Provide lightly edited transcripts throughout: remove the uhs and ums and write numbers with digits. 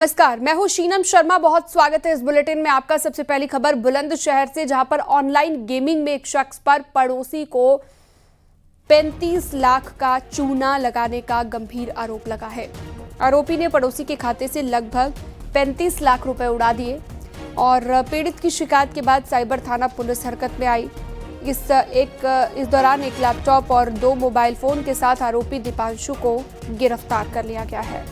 नमस्कार, मैं हूं शीनम शर्मा। बहुत स्वागत है इस बुलेटिन में। आपका सबसे पहली खबर बुलंदशहर से, जहां पर ऑनलाइन गेमिंग में एक शख्स पर पड़ोसी को 35 लाख का चूना लगाने का गंभीर आरोप लगा है। आरोपी ने पड़ोसी के खाते से लगभग 35 लाख रुपए उड़ा दिए और पीड़ित की शिकायत के बाद साइबर थाना पुलिस हरकत में आई। इस दौरान एक लैपटॉप और 2 मोबाइल फोन के साथ आरोपी दीपांशु को गिरफ्तार कर लिया गया है।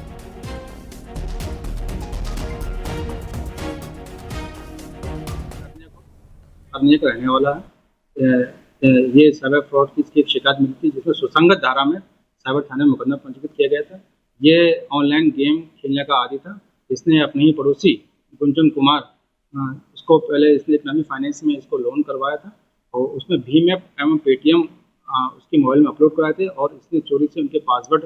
अभिनय का रहने वाला है। ये साइबर फ्रॉड की इसकी एक शिकायत मिली थी, जिसमें सुसंगत धारा में साइबर थाने में मुकदमा पंजीकृत किया गया था। ये ऑनलाइन गेम खेलने का आदी था। इसने अपने ही पड़ोसी गुंजन कुमार, इसको पहले इसने इस्लामी फाइनेंस में इसको लोन करवाया था और उसमें भीम ऐप एवं पेटीएम उसके मोबाइल में अपलोड कराए थे और इसने चोरी से उनके पासवर्ड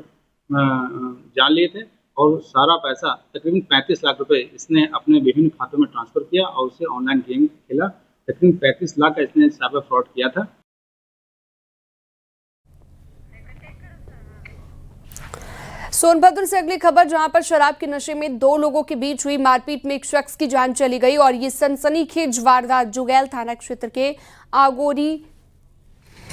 जान लिए थे और सारा पैसा तकरीबन 35 लाख रुपए इसने अपने विभिन्न खातों में ट्रांसफ़र किया और उससे ऑनलाइन गेम खेला। तकरीबन 35 लाख का इसने साइबर फ्रॉड किया था। सोनभद्र से अगली खबर, जहां पर शराब के नशे में 2 लोगों के बीच हुई मारपीट में एक शख्स की जान चली गई और ये सनसनीखेज वारदात जुगैल थाना क्षेत्र के आगोरी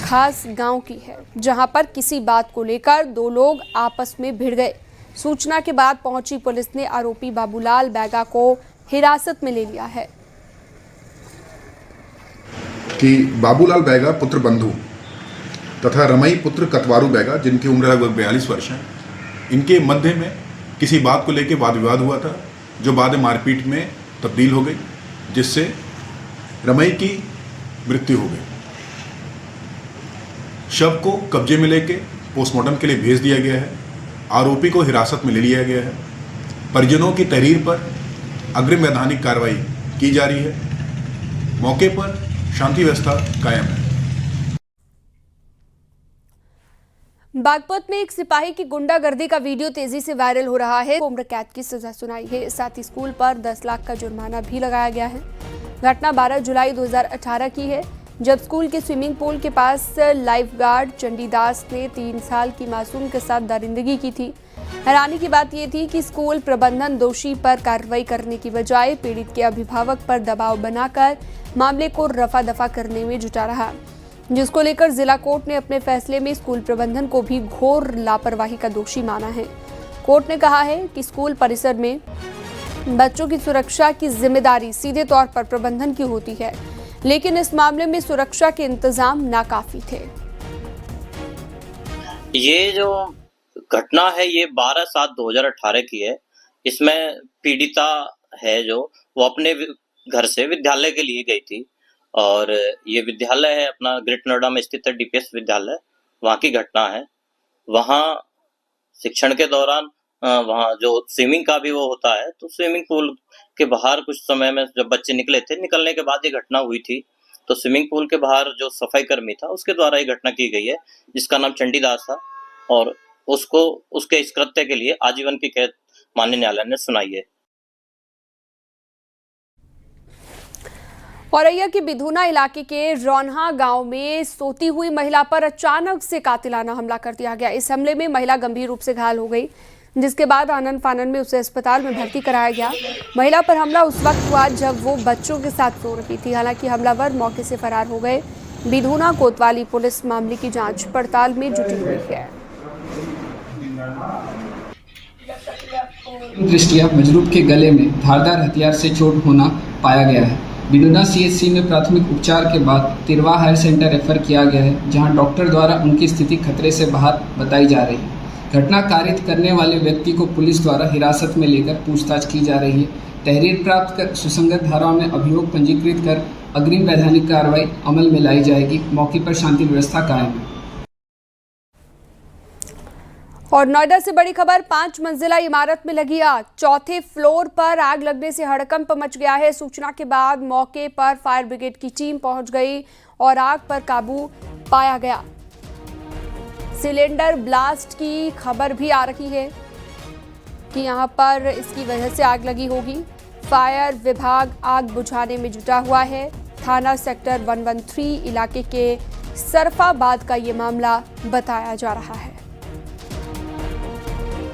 खास गांव की है, जहां पर किसी बात को लेकर 2 लोग आपस में भिड़ गए। सूचना के बाद पहुंची पुलिस ने आरोपी बाबूलाल बैगा को हिरासत में ले लिया है। कि बाबूलाल बैगा पुत्र बंधु तथा रमई पुत्र कतवारू बैगा, जिनकी उम्र लगभग 42 वर्ष है, इनके मध्य में किसी बात को लेकर वाद विवाद हुआ था, जो बाद में मारपीट में तब्दील हो गई, जिससे रमई की मृत्यु हो गई। शव को कब्जे में लेके पोस्टमार्टम के लिए भेज दिया गया है। आरोपी को हिरासत में ले लिया गया है। परिजनों की तहरीर पर अग्रिम वैधानिक कार्रवाई की जा रही है। मौके पर शांति व्यवस्था कायम है। बागपत में एक सिपाही की गुंडागर्दी का वीडियो तेजी से वायरल हो रहा है। उम्र कैद की सजा सुनाई है, साथ ही स्कूल पर 10 लाख का जुर्माना भी लगाया गया है। घटना 12 जुलाई 2018 की है, जब स्कूल के स्विमिंग पूल के पास लाइफ गार्ड चंडीदास ने 3 साल की मासूम के साथ दरिंदगी की थी। हैरानी की बात यह थी कि स्कूल प्रबंधन दोषी पर कार्रवाई करने की बजाय पीड़ित के अभिभावक पर दबाव बनाकर मामले को रफा दफा करने में जुटा रहा, जिसको लेकर जिला कोर्ट ने अपने फैसले में स्कूल प्रबंधन को भी घोर लापरवाही का दोषी माना है। कोर्ट ने कहा है कि स्कूल परिसर में बच्चों की सुरक्षा की जिम्मेदारी सीधे तौर पर प्रबंधन की होती है, लेकिन इस मामले में सुरक्षा के इंतजाम नाकाफी थे। ये जो घटना है ये 12/7/2018 की है। इसमें पीड़िता है जो वो अपने घर से विद्यालय के लिए गई थी और ये विद्यालय है अपना ग्रेटर नोएडा में स्थित है, डीपीएस विद्यालय, वहाँ की घटना है। वहाँ शिक्षण के दौरान वहाँ जो स्विमिंग का भी वो होता है, तो स्विमिंग पूल के बाहर कुछ समय में जब बच्चे निकले थे, निकलने के बाद ये घटना हुई थी। तो स्विमिंग पूल के बाहर जो सफाई कर्मी था उसके द्वारा ये घटना की गई है, जिसका नाम चंडीदास था और उसको उसके इस कृत्य के लिए आजीवन की कैद माननीय न्यायालय ने सुनाई है। औरैया के बिधुना इलाके के रौन्हा गांव में सोती हुई महिला पर अचानक से कातिलाना हमला कर दिया गया। इस हमले में महिला गंभीर रूप से घायल हो गई, जिसके बाद आनन फानन में उसे अस्पताल में भर्ती कराया गया। महिला पर हमला उस वक्त हुआ जब वो बच्चों के साथ सो रही थी। हालांकि हमलावर मौके से फरार हो गए। बिधुना कोतवाली पुलिस मामले की जांच पड़ताल में जुटी हुई है। दृष्टिया मजरूब के गले में धारदार हथियार से चोट होना पाया गया है। बिधुना सीएचसी में प्राथमिक उपचार के बाद तिरवा हायर सेंटर रेफर किया गया है, जहां डॉक्टर द्वारा उनकी स्थिति खतरे से बाहर बताई जा रही है। घटना कारित करने वाले व्यक्ति को पुलिस द्वारा हिरासत में लेकर पूछताछ की जा रही है। तहरीर प्राप्त कर सुसंगत धाराओं में अभियोग पंजीकृत कर अग्रिम वैधानिक कार्रवाई अमल में लाई जाएगी। मौके पर शांति व्यवस्था कायम है। और नोएडा से बड़ी खबर, 5 मंजिला इमारत में लगी आग। 4थे फ्लोर पर आग लगने से हड़कंप मच गया है। सूचना के बाद मौके पर फायर ब्रिगेड की टीम पहुंच गई और आग पर काबू पाया गया। सिलेंडर ब्लास्ट की खबर भी आ रही है कि यहां पर इसकी वजह से आग लगी होगी। फायर विभाग आग बुझाने में जुटा हुआ है। थाना सेक्टर 113 इलाके के सरफाबाद का ये मामला बताया जा रहा है।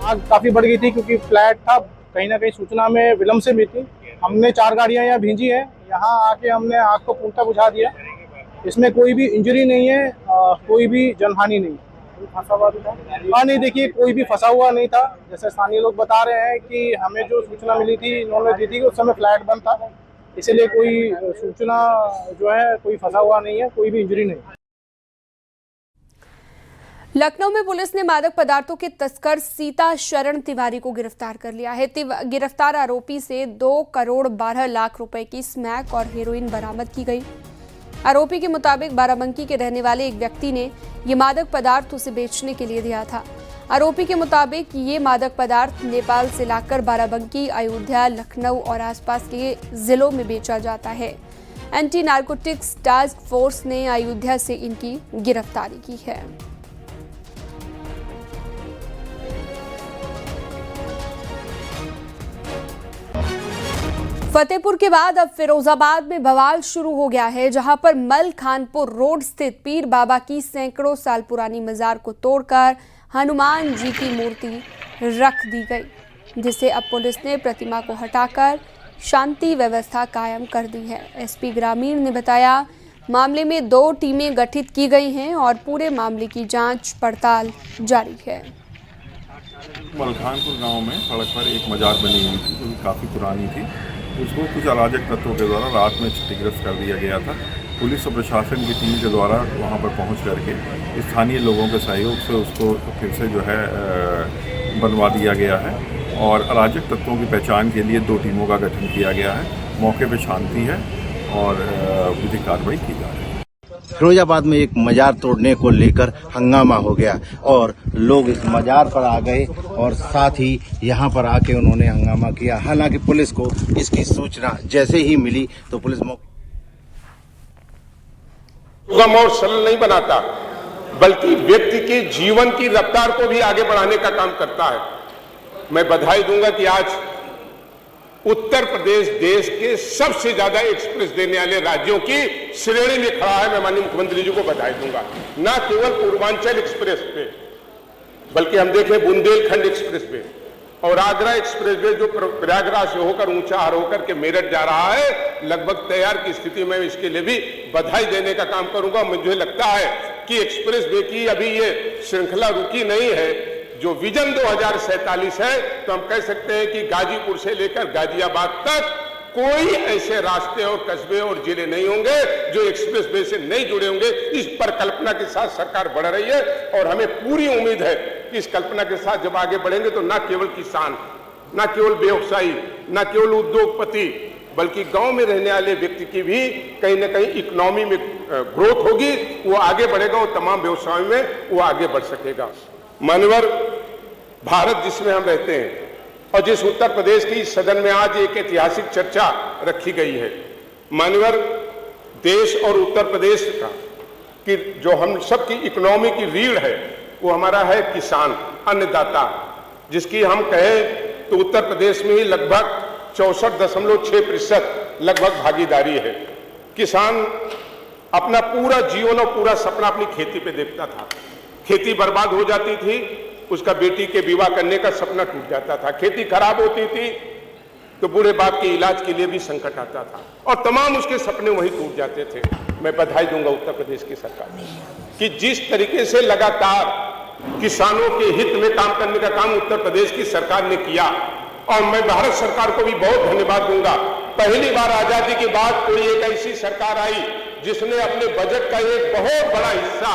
आग काफी बढ़ गई थी क्योंकि फ्लैट था, कहीं ना कहीं सूचना में विलम्ब से मिली थी। हमने 4 गाड़ियां यहाँ भेजी हैं, यहाँ आके हमने आग को पूर्णतः बुझा दिया। इसमें कोई भी इंजरी नहीं है, कोई भी जनहानि नहीं है। फंसा हुआ था? हाँ नहीं, देखिए कोई भी फंसा हुआ नहीं था। जैसे स्थानीय लोग बता रहे हैं कि हमें जो सूचना मिली थी, इन्होंने दी थी कि उस समय फ्लैट बंद था, इसलिए कोई सूचना जो है कोई फंसा हुआ नहीं है, कोई भी इंजरी नहीं। लखनऊ में पुलिस ने मादक पदार्थों के तस्कर सीता शरण तिवारी को गिरफ्तार कर लिया है। गिरफ्तार आरोपी से 2 करोड़ 12 लाख रुपए की स्मैक और हेरोइन बरामद की गई। आरोपी के मुताबिक बाराबंकी के रहने वाले एक व्यक्ति ने ये मादक पदार्थ उसे बेचने के लिए दिया था। आरोपी के मुताबिक ये मादक पदार्थ नेपाल से लाकर बाराबंकी, अयोध्या, लखनऊ और आसपास के जिलों में बेचा जाता है। एंटी नारकोटिक्स टास्क फोर्स ने अयोध्या से इनकी गिरफ्तारी की है। फतेहपुर के बाद अब फिरोजाबाद में बवाल शुरू हो गया है, जहां पर मल खानपुर रोड स्थित पीर बाबा की सैकड़ों साल पुरानी मजार को तोड़कर हनुमान जी की मूर्ति रख दी गई, जिसे अब पुलिस ने प्रतिमा को हटाकर शांति व्यवस्था कायम कर दी है। एसपी ग्रामीण ने बताया, मामले में 2 टीमें गठित की गई हैं और पूरे मामले की जांच पड़ताल जारी है। मलखानपुर गांव में सड़क पर एक मजार बनी हुई थी, जो कि काफ़ी पुरानी थी। उसको कुछ अराजक तत्वों के द्वारा रात में क्षतिग्रस्त कर दिया गया था। पुलिस और प्रशासन की टीम के द्वारा वहां पर पहुंच करके स्थानीय लोगों के सहयोग से उसको फिर से जो है बनवा दिया गया है और अराजक तत्वों की पहचान के लिए 2 टीमों का गठन किया गया है। मौके पर शांति है और विधिक कार्रवाई की जा रही है। फिरोजाबाद में एक मजार तोड़ने को लेकर हंगामा हो गया और लोग इस मजार पर आ गए और साथ ही यहाँ पर आके उन्होंने हंगामा किया। हालांकि पुलिस को इसकी सूचना जैसे ही मिली तो पुलिस सुगम और सरल नहीं बनाता, बल्कि व्यक्ति के जीवन की रफ्तार को भी आगे बढ़ाने का काम करता है। मैं बधाई दूंगा कि आज उत्तर प्रदेश देश के सबसे ज्यादा एक्सप्रेस देने वाले राज्यों की श्रेणी में खड़ा है। मैं माननीय मुख्यमंत्री जी को बधाई दूंगा। न केवल पूर्वांचल एक्सप्रेस पे, बल्कि हम देखें बुंदेलखंड एक्सप्रेस पे और आगरा एक्सप्रेस वे जो प्रयागराज से होकर ऊंचाहार होकर के मेरठ जा रहा है, लगभग तैयार की स्थिति में। इसके लिए भी बधाई देने का काम करूंगा। मुझे लगता है कि एक्सप्रेस वे की अभी ये श्रृंखला रुकी नहीं है। जो विजन 2047 है, तो हम कह सकते हैं कि गाजीपुर से लेकर गाजियाबाद तक कोई ऐसे रास्ते और कस्बे और जिले नहीं होंगे जो एक्सप्रेस वे से नहीं जुड़े होंगे। इस पर कल्पना के साथ सरकार बढ़ रही है और हमें पूरी उम्मीद है कि इस कल्पना के साथ जब आगे बढ़ेंगे तो न केवल किसान, न केवल व्यवसायी, न केवल उद्योगपति, बल्कि गांव में रहने वाले व्यक्ति की भी कहीं ना कहीं इकोनॉमी में ग्रोथ होगी। वो आगे बढ़ेगा और तमाम व्यवसायों में वो आगे बढ़ सकेगा। मानवर भारत जिसमें हम रहते हैं और जिस उत्तर प्रदेश की सदन में आज एक ऐतिहासिक चर्चा रखी गई है, मानवर देश और उत्तर प्रदेश का कि जो हम सबकी इकोनॉमी की रीढ़ है वो हमारा है किसान, अन्नदाता, जिसकी हम कहें तो उत्तर प्रदेश में ही लगभग 64.6% लगभग भागीदारी है। किसान अपना पूरा जीवन और पूरा सपना अपनी खेती पे देखता था। खेती बर्बाद हो जाती थी, उसका बेटी के विवाह करने का सपना टूट जाता था। खेती खराब होती थी तो बूढ़े बाप के इलाज के लिए भी संकट आता था और तमाम उसके सपने वही टूट जाते थे। मैं बधाई दूंगा उत्तर प्रदेश की सरकार कि जिस तरीके से लगातार किसानों के हित में काम करने का काम उत्तर प्रदेश की सरकार ने किया और मैं भारत सरकार को भी बहुत धन्यवाद दूंगा। पहली बार आजादी के बाद कोई एक ऐसी सरकार आई जिसने अपने बजट का एक बहुत बड़ा हिस्सा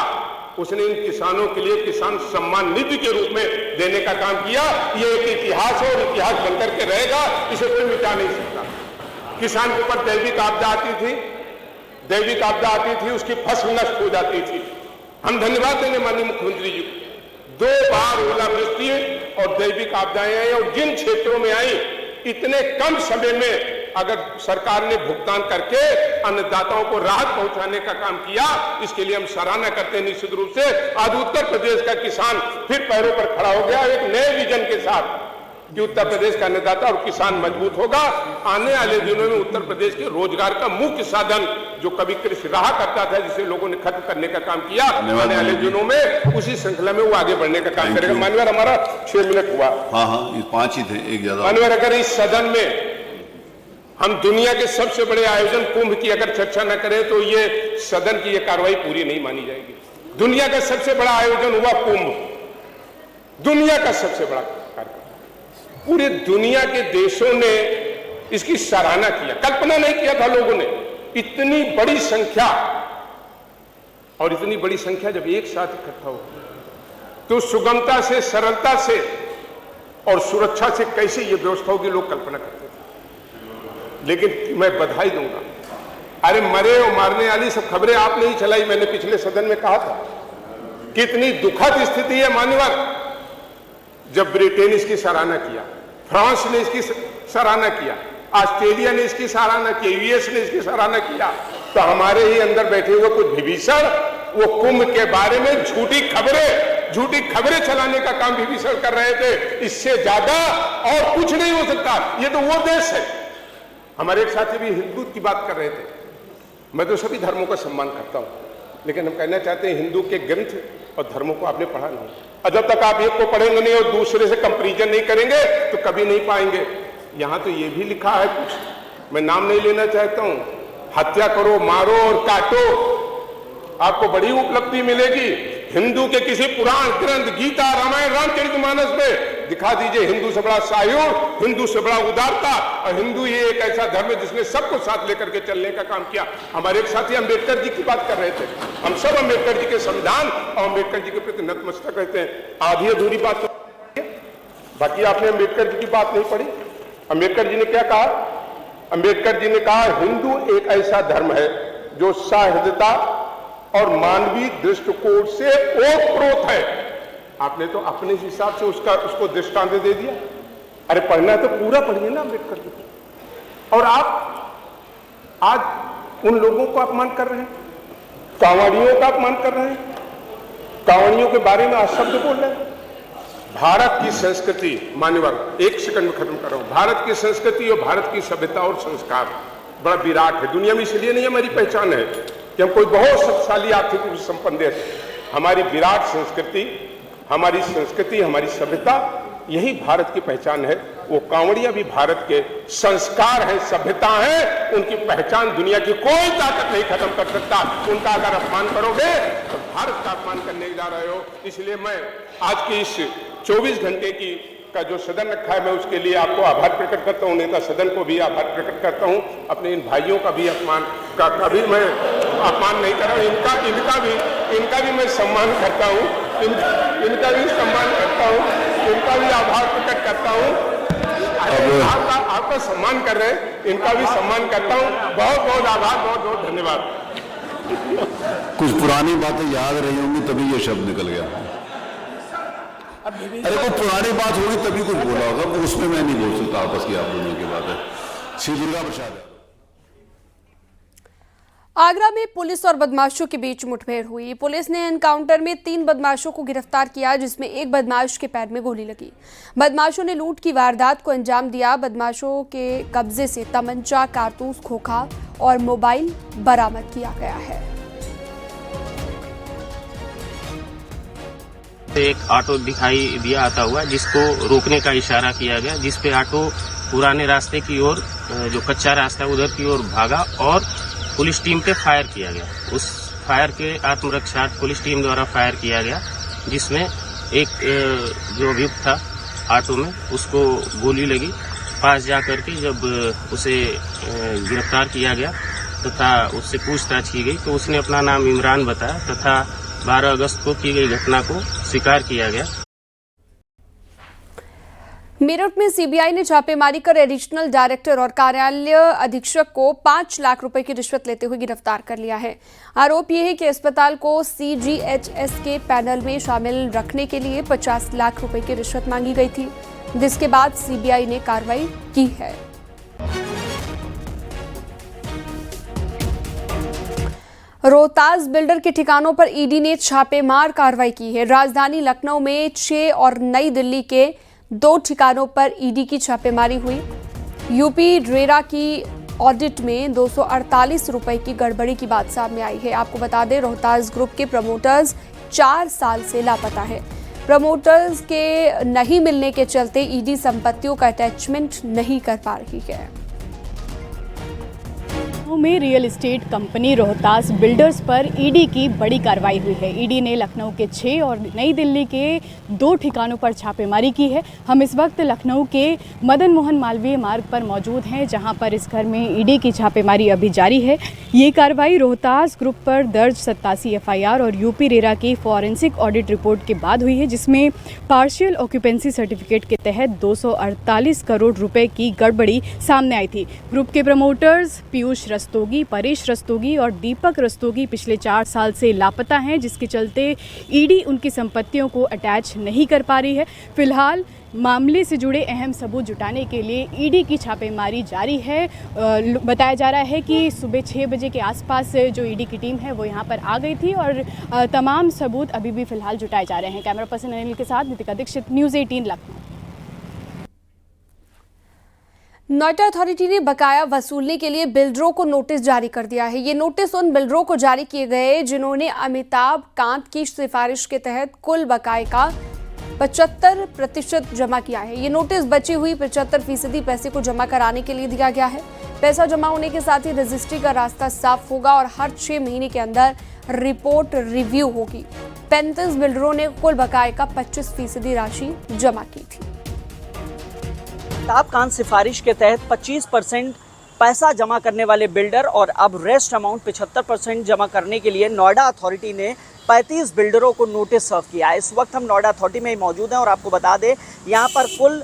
उसने इन किसानों के लिए किसान सम्मान निधि के रूप में देने का काम किया। ये एक इतिहास है और इतिहास बनकर के रहेगा, इसे कोई मिटा नहीं सकता। किसान के ऊपर दैविक आपदा आती थी, उसकी फसल नष्ट हो जाती थी। हम धन्यवाद देंगे माननीय मुख्यमंत्री जी को। 2 बार ओलावृष्टि और दैविक आपदाएं आई और जिन क्षेत्रों में आई इतने कम समय में अगर सरकार ने भुगतान करके अन्नदाताओं को राहत पहुंचाने का काम किया, इसके लिए हम सराहना करते हैं। निश्चित रूप से आज उत्तर प्रदेश का किसान फिर पैरों पर खड़ा हो गया, एक नए विजन के साथ कि उत्तर प्रदेश का अन्नदाता और किसान मजबूत होगा। आने वाले दिनों में उत्तर प्रदेश के रोजगार का मुख्य साधन जो कभी कृषि रहा करता था, जिसे लोगों ने खत्म करने का काम किया, आने वाले दिनों में उसी श्रृंखला में वो आगे बढ़ने का काम करेगा। मानवर, हमारा 6 मिनट हुआ। हाँ, ये 5 ही थे, एक ज्यादा। मानवर, अगर इस सदन में हम दुनिया के सबसे बड़े आयोजन कुंभ की अगर चर्चा न करें तो ये सदन की ये कार्रवाई पूरी नहीं मानी जाएगी। दुनिया का सबसे बड़ा आयोजन हुआ कुंभ, दुनिया का सबसे बड़ा कार्यक्रम। पूरे दुनिया के देशों ने इसकी सराहना किया, कल्पना नहीं किया था लोगों ने इतनी बड़ी संख्या, और इतनी बड़ी संख्या जब एक साथ इकट्ठा हो तो सुगमता से, सरलता से और सुरक्षा से कैसे ये व्यवस्था होगी, लोग कल्पना करते थे। लेकिन मैं बधाई दूंगा, अरे मरे और मारने वाली सब खबरें आपने ही चलाई। मैंने पिछले सदन में कहा था कितनी दुखद स्थिति है मान्यवर, जब ब्रिटेन इसकी सराहना किया, फ्रांस ने इसकी सराहना किया, ऑस्ट्रेलिया ने इसकी सराहना की, यूएस ने इसकी सराहना किया, तो हमारे ही अंदर बैठे हुए कुछ विभीषण वो कुंभ के बारे में झूठी खबरें चलाने का काम विभीषण कर रहे थे। इससे ज्यादा और कुछ नहीं हो सकता। ये तो वो देश है। हमारे एक साथी भी हिंदू की बात कर रहे थे। मैं तो सभी धर्मों का सम्मान करता हूं, लेकिन हम कहना चाहते हैं हिंदू के ग्रंथ और धर्मों को आपने पढ़ा नहीं, और जब तक आप एक को पढ़ेंगे नहीं और दूसरे से कंपैरिजन नहीं करेंगे तो कभी नहीं पाएंगे। यहां तो ये भी लिखा है कुछ, मैं नाम नहीं लेना चाहता हूं, हत्या करो, मारो और काटो, आपको बड़ी उपलब्धि मिलेगी। हिंदू के किसी पुराण ग्रंथ, गीता, रामायण, रामचरितमानस में दिखा दीजिए हिंदू से बड़ा सायुर, हिंदू से बड़ा उदारता, और हिंदू ये एक ऐसा धर्म है जिसने सबको साथ लेकर के चलने का काम किया। हमारे एक साथी अम्बेडकर जी की बात कर रहे थे। हम सब अम्बेडकर जी के संविधान और अम्बेडकर जी के प्रति नतमस्तक रहते हैं। आधी अधूरी बात बाकी आपने अम्बेडकर जी की बात नहीं पढ़ी। अम्बेडकर जी ने क्या कहा? अम्बेडकर जी ने कहा हिंदू एक ऐसा धर्म है जो सौहार्दता और मानवीय दृष्टिकोण से ओतप्रोत है। आपने तो अपने हिसाब से उसको दृष्टांत दे दिया। अरे पढ़ना है तो पूरा पढ़िए ना अम्बेडकर जी को। और आप आज उन लोगों को अपमान कर रहे हैं, कांवड़ियों का अपमान कर रहे हैं, कांवड़ियों के बारे में अशब्द बोल रहे हैं। भारत की संस्कृति, मान्यवर एक सेकंड में खत्म कर रहा हूं, भारत की संस्कृति और भारत की सभ्यता और संस्कार बड़ा विराट है। दुनिया में इसलिए नहीं हमारी पहचान है कि हम कोई बहुत शक्तिशाली आर्थिक रूप से संपन्न देश है। हमारी विराट संस्कृति, हमारी सभ्यता, यही भारत की पहचान है। वो कांवड़िया भी भारत के संस्कार है, सभ्यता है, उनकी पहचान दुनिया की कोई ताकत नहीं खत्म कर सकता। उनका अगर अपमान करोगे तो भारत का अपमान करने जा रहे हो। इसलिए मैं आज की इस 24 घंटे का जो सदन रखा है, मैं उसके लिए आपको आभार प्रकट करता हूँ, नेता सदन को भी आभार प्रकट करता हूँ, अपने इन भाइयों का भी अपमान का भी मैं अपमान नहीं कर रहा हूँ, इनका भी मैं सम्मान करता हूँ, इनका भी सम्मान करता हूँ, इनका भी आभार प्रकट करता हूँ। आपका सम्मान कर रहे हैं, इनका भी सम्मान करता हूँ। बहुत बहुत आभार, बहुत बहुत धन्यवाद। कुछ पुरानी बातें याद रही होंगी तभी ये शब्द निकल गया। अरे कोई पुरानी बात होगी तभी कुछ बोला होगा, उसमें मैं नहीं बोल सकता। आपस की आप दोनों की बात है। श्री दुर्गा प्रसाद। आगरा में पुलिस और बदमाशों के बीच मुठभेड़ हुई। पुलिस ने एनकाउंटर में 3 बदमाशों को गिरफ्तार किया, जिसमें एक बदमाश के पैर में गोली लगी। बदमाशों ने लूट की वारदात को अंजाम दिया। बदमाशों के कब्जे से तमंचा, कारतूस, खोखा और मोबाइल बरामद किया गया है। एक ऑटो दिखाई दिया आता हुआ, जिसको रोकने का इशारा किया गया, जिसपे ऑटो पुराने रास्ते की ओर, जो कच्चा रास्ता उधर की ओर भागा और पुलिस टीम पे फायर किया गया। उस फायर के आत्मरक्षा पुलिस टीम द्वारा फायर किया गया, जिसमें एक जो अभियुक्त था ऑटो में, उसको गोली लगी। पास जा करके जब उसे गिरफ्तार किया गया तथा उससे पूछताछ की गई तो उसने अपना नाम इमरान बताया तथा 12 अगस्त को की गई घटना को स्वीकार किया गया। मेरठ में सीबीआई ने छापेमारी कर एडिशनल डायरेक्टर और कार्यालय अधीक्षक को 5 लाख रुपए की रिश्वत लेते हुए गिरफ्तार कर लिया है। आरोप यह है कि अस्पताल को CGHS के पैनल में शामिल रखने के लिए 50 लाख रुपए की रिश्वत मांगी गई थी, जिसके बाद सीबीआई ने कार्रवाई की है। रोहतास बिल्डर के ठिकानों पर ईडी ने छापेमार कार्रवाई की है। राजधानी लखनऊ में 6 और नई दिल्ली के 2 ठिकानों पर ईडी की छापेमारी हुई। यूपी रेरा की ऑडिट में 248 रुपए की गड़बड़ी की बात सामने आई है। आपको बता दें, रोहतास ग्रुप के प्रमोटर्स 4 साल से लापता है। प्रमोटर्स के नहीं मिलने के चलते ईडी संपत्तियों का अटैचमेंट नहीं कर पा रही है। में real estate company Rohtas builders पर ईडी की बड़ी कार्रवाई हुई है। ईडी ने लखनऊ के 6 और नई दिल्ली के 2 ठिकानों पर छापेमारी की है। हम इस वक्त लखनऊ के मदन मोहन मालवीय मार्ग पर मौजूद हैं, जहां पर इस घर में ईडी की छापेमारी अभी जारी है। ये कार्रवाई रोहतास ग्रुप पर दर्ज 87 एफआईआर और यूपी रेरा की फॉरेंसिक ऑडिट रिपोर्ट के बाद हुई है, जिसमें पार्शियल ऑक्यूपेंसी सर्टिफिकेट के तहत 248 करोड़ रुपए की गड़बड़ी सामने आई थी। ग्रुप के प्रमोटर्स पीयूष रस्तोगी, परेश रस्तोगी और दीपक रस्तोगी पिछले 4 साल से लापता हैं, जिसके चलते ईडी उनकी संपत्तियों को अटैच नहीं कर पा रही है। फिलहाल मामले से जुड़े अहम सबूत जुटाने के लिए ईडी की छापेमारी जारी है। बताया जा रहा है कि सुबह 6 बजे के आसपास जो ईडी की टीम है वो यहाँ पर आ गई थी और तमाम सबूत अभी भी फिलहाल जुटाए जा रहे हैं। कैमरा पर्सन अनिल के साथ नितिका दीक्षित, न्यूज़ 18 लखनऊ। नोएडा अथॉरिटी ने बकाया वसूलने के लिए बिल्डरों को नोटिस जारी कर दिया है। ये नोटिस उन बिल्डरों को जारी किए गए जिन्होंने अमिताभ कांत की सिफारिश के तहत कुल बकाये का 75% जमा किया है। ये नोटिस बची हुई 75% पैसे को जमा कराने के लिए दिया गया है। पैसा जमा होने के साथ ही रजिस्ट्री का रास्ता साफ होगा और हर 6 महीने के अंदर रिपोर्ट रिव्यू होगी। 35 बिल्डरों ने कुल बकाये का 25% राशि जमा की थी। अमिताभ कांत सिफारिश के तहत 25% पैसा जमा करने वाले बिल्डर और अब रेस्ट अमाउंट 75% जमा करने के लिए नोएडा अथॉरिटी ने 35 बिल्डरों को नोटिस सर्व किया है। इस वक्त हम नोएडा अथॉरिटी में ही मौजूद हैं और आपको बता दें, यहाँ पर कुल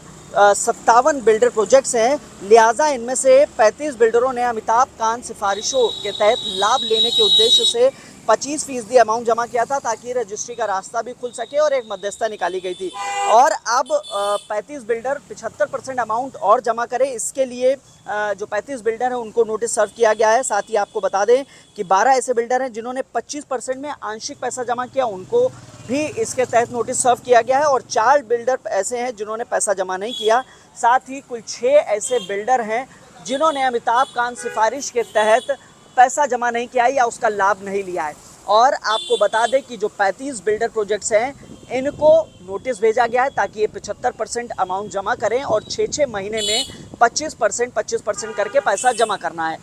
57 बिल्डर प्रोजेक्ट्स हैं। लिहाजा इनमें से 35 बिल्डरों ने अमिताभ कांत सिफारिशों के तहत लाभ लेने के उद्देश्य से 25% अमाउंट जमा किया था, ताकि रजिस्ट्री का रास्ता भी खुल सके और एक मध्यस्थता निकाली गई थी। और अब 35 बिल्डर 75% अमाउंट और जमा करें, इसके लिए जो 35 बिल्डर हैं उनको नोटिस सर्व किया गया है। साथ ही आपको बता दें कि 12 ऐसे बिल्डर हैं जिन्होंने 25% में आंशिक पैसा जमा किया, उनको भी इसके तहत नोटिस सर्व किया गया है। और 4 बिल्डर ऐसे हैं जिन्होंने पैसा जमा नहीं किया। साथ ही कुल 6 ऐसे बिल्डर हैं जिन्होंने अमिताभ कांत सिफारिश के तहत पैसा जमा नहीं किया या उसका लाभ नहीं लिया है। और आपको बता दें कि जो 35 बिल्डर प्रोजेक्ट्स हैं इनको नोटिस भेजा गया है ताकि ये 75% अमाउंट जमा करें और 6 महीने में 25% करके पैसा जमा करना है।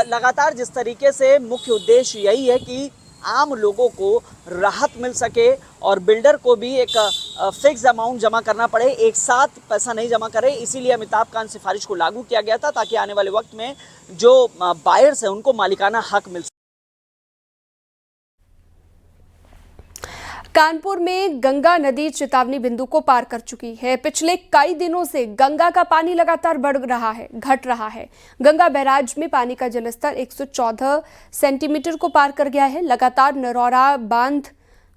लगातार जिस तरीके से मुख्य उद्देश्य यही है कि आम लोगों को राहत मिल सके और बिल्डर को भी एक फिक्स अमाउंट जमा करना पड़े, एक साथ पैसा नहीं जमा करे। इसीलिए अमिताभ कांत सिफारिश को लागू किया गया था ताकि आने वाले वक्त में जो बायर्स हैं उनको मालिकाना हक मिल सके। कानपुर में गंगा नदी चेतावनी बिंदु को पार कर चुकी है। पिछले कई दिनों से गंगा का पानी लगातार बढ़ रहा है, घट रहा है। गंगा बैराज में पानी का जलस्तर 114 सेंटीमीटर को पार कर गया है। लगातार नरौरा बांध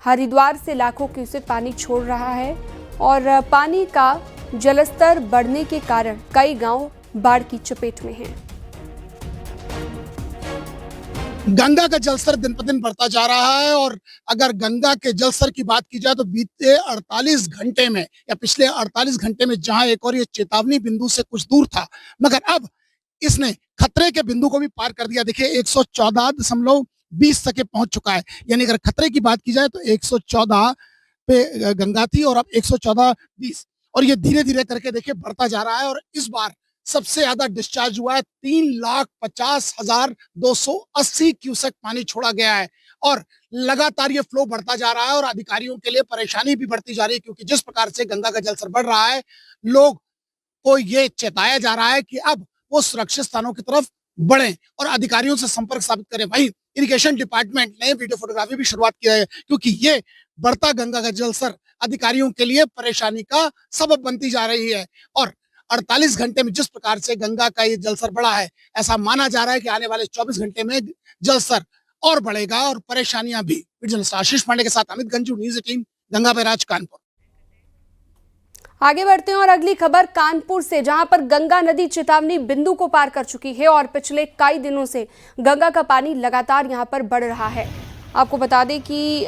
हरिद्वार से लाखों क्यूसेक पानी छोड़ रहा है और पानी का जलस्तर बढ़ने के कारण कई गांव बाढ़ की चपेट में हैं। गंगा का जलस्तर दिन पर दिन बढ़ता जा रहा है और अगर गंगा के जलस्तर की बात की जाए तो बीते 48 घंटे में या पिछले 48 घंटे में जहां एक और ये चेतावनी बिंदु से कुछ दूर था, मगर अब इसने खतरे के बिंदु को भी पार कर दिया। देखिए 114.20 तक पहुंच चुका है। यानी अगर खतरे की बात की जाए तो 114 पे गंगा थी और अब 114.20 और ये धीरे धीरे करके देखिए बढ़ता जा रहा है। और इस बार सबसे ज्यादा डिस्चार्ज हुआ है, 3,50,280 क्यूसेक पानी छोड़ा गया है और लगातार ये फ्लो बढ़ता जा रहा है और अधिकारियों के लिए परेशानी भी बढ़ती जा रही है, क्योंकि जिस प्रकार से गंगा का जलस्तर बढ़ रहा है, लोग को ये चेताया जा रहा है कि अब वो सुरक्षित स्थानों की तरफ बढ़ें और अधिकारियों से संपर्क स्थापित करें। वहीं इरिगेशन डिपार्टमेंट ने वीडियो फोटोग्राफी भी शुरुआत की है, क्योंकि ये बढ़ता गंगा का जलस्तर अधिकारियों के लिए परेशानी का सबब बनती जा रही है। और 48 घंटे में जिस प्रकार से गंगा का ये जलस्तर बढ़ा है, ऐसा माना जा रहा है कि आने वाले 24 घंटे में जलस्तर और बढ़ेगा और परेशानियां भी। आशीष पांडे के साथ अमित गंजू, न्यूज़ 18, गंगा बैराज, कानपुर। आगे बढ़ते हैं और अगली खबर कानपुर से, जहां पर गंगा नदी चेतावनी बिंदु को पार कर चुकी है और पिछले कई दिनों से गंगा का पानी लगातार यहां पर बढ़ रहा है। आपको बता दें कि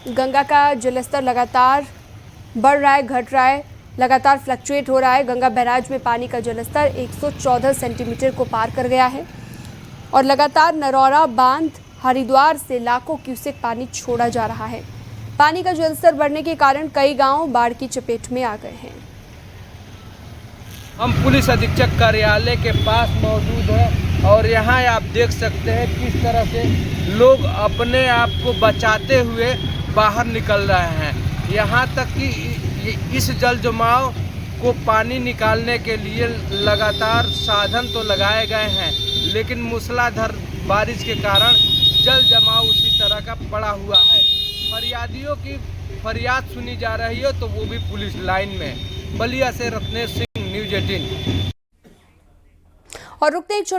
गंगा का जलस्तर लगातार बढ़ रहा है, घट रहा है। लगातार फ्लक्चुएट हो रहा है। गंगा बैराज में पानी का जलस्तर 114 सेंटीमीटर को पार कर गया है और लगातार नरौरा बांध हरिद्वार से लाखों क्यूसेक पानी छोड़ा जा रहा है। पानी का जलस्तर बढ़ने के कारण कई गांव बाढ़ की चपेट में आ गए हैं। हम पुलिस अधीक्षक कार्यालय के पास मौजूद हैं और यहाँ आप देख सकते हैं किस तरह से लोग अपने आप को बचाते हुए बाहर निकल रहे हैं। यहाँ तक कि इस जल जमाव को पानी निकालने के लिए लगातार साधन तो लगाए गए हैं, लेकिन मूसलाधार बारिश के कारण जल जमाव उसी तरह का पड़ा हुआ है। फरियादियों की फरियाद सुनी जा रही है तो वो भी पुलिस लाइन में। बलिया से रत्नेश सिंह, न्यूज़ 18। और रुकते एक